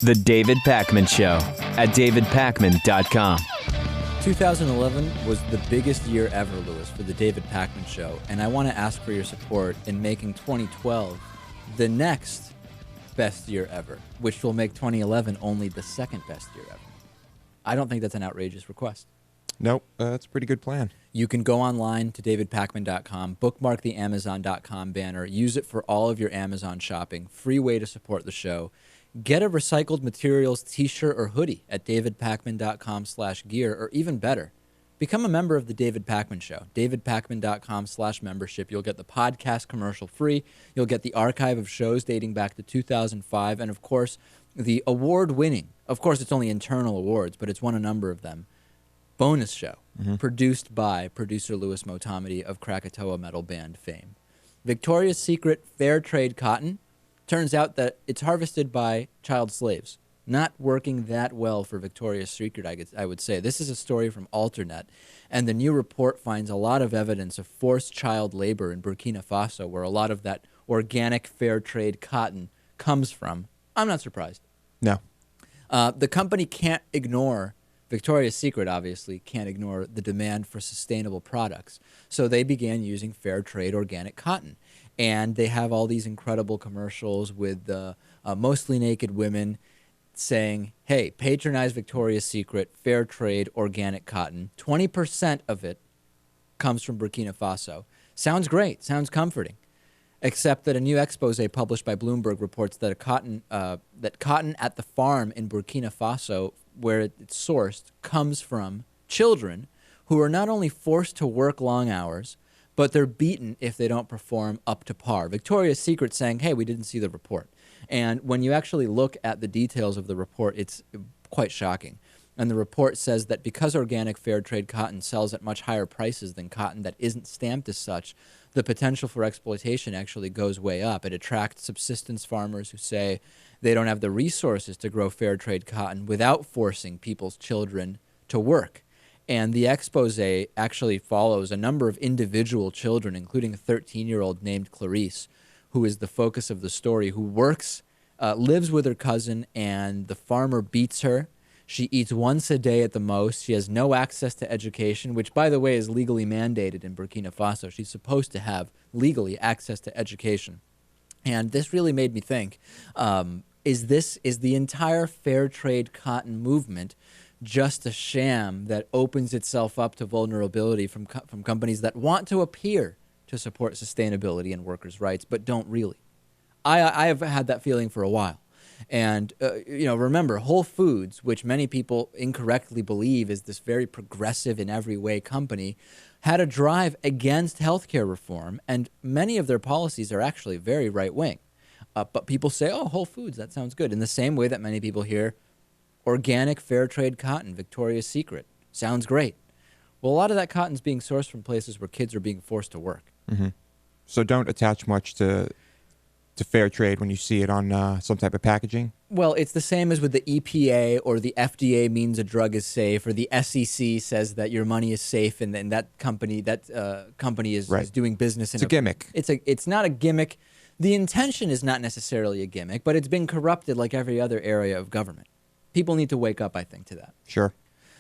The David Pakman Show at davidpakman.com. 2011 was the biggest year ever, Lewis, for the David Pakman Show, and I want to ask for your support in making 2012 the next best year ever, which will make 2011 only the second best year ever. I don't think that's an outrageous request. Nope, that's a pretty good plan. You can go online to davidpakman.com, bookmark the amazon.com banner, use it for all of your Amazon shopping, free way to support the show. Get a recycled materials t-shirt or hoodie at davidpakman.com/gear, or even better, become a member of the David Pakman Show, davidpakman.com/membership. You'll get the podcast commercial free. You'll get the archive of shows dating back to 2005. And of course, the award-winning, of course it's only internal awards, but it's won a number of them, bonus show, produced by producer Louis Motamedi of Krakatoa metal band fame. Victoria's Secret Fair Trade Cotton. Turns out that it's harvested by child slaves. Not working that well for Victoria's Secret, I would say. This is a story from Alternet, and the new report finds a lot of evidence of forced child labor in Burkina Faso, where a lot of that organic fair trade cotton comes from. I'm not surprised. No. The company can't ignore, Victoria's Secret obviously can't ignore the demand for sustainable products. So they began using fair trade organic cotton. And they have all these incredible commercials with mostly naked women saying, hey, patronize Victoria's Secret, fair trade, organic cotton. 20% of it comes from Burkina Faso. Sounds great. Sounds comforting. Except that a new expose published by Bloomberg reports that cotton at the farm in Burkina Faso, where it's sourced, comes from children who are not only forced to work long hours, but they're beaten if they don't perform up to par. Victoria's Secret saying, hey, we didn't see the report. And when you actually look at the details of the report, it's quite shocking. And the report says that because organic fair trade cotton sells at much higher prices than cotton that isn't stamped as such, the potential for exploitation actually goes way up. It attracts subsistence farmers who say they don't have the resources to grow fair trade cotton without forcing people's children to work. And the expose actually follows a number of individual children, including a 13-year-old named Clarice, who is the focus of the story, who lives with her cousin, and the farmer beats her. She eats once a day at the most. She has no access to education, which, by the way, is legally mandated in Burkina Faso. She's supposed to have legally access to education. And this really made me think, is the entire fair trade cotton movement just a sham that opens itself up to vulnerability from companies that want to appear to support sustainability and workers' rights, but don't really? I have had that feeling for a while. And, remember, Whole Foods, which many people incorrectly believe is this very progressive in every way company, had a drive against healthcare reform, and many of their policies are actually very right-wing. But people say, oh, Whole Foods, that sounds good. In the same way that many people hear organic fair trade cotton, Victoria's Secret, sounds great. Well, a lot of that cotton's being sourced from places where kids are being forced to work. Mm-hmm. So don't attach much to fair trade when you see it on some type of packaging? Well, it's the same as with the EPA, or the FDA means a drug is safe, or the SEC says that your money is safe, and then that company is doing business. It's a gimmick. It's not a gimmick. The intention is not necessarily a gimmick, but it's been corrupted like every other area of government. People need to wake up, I think, to that. Sure.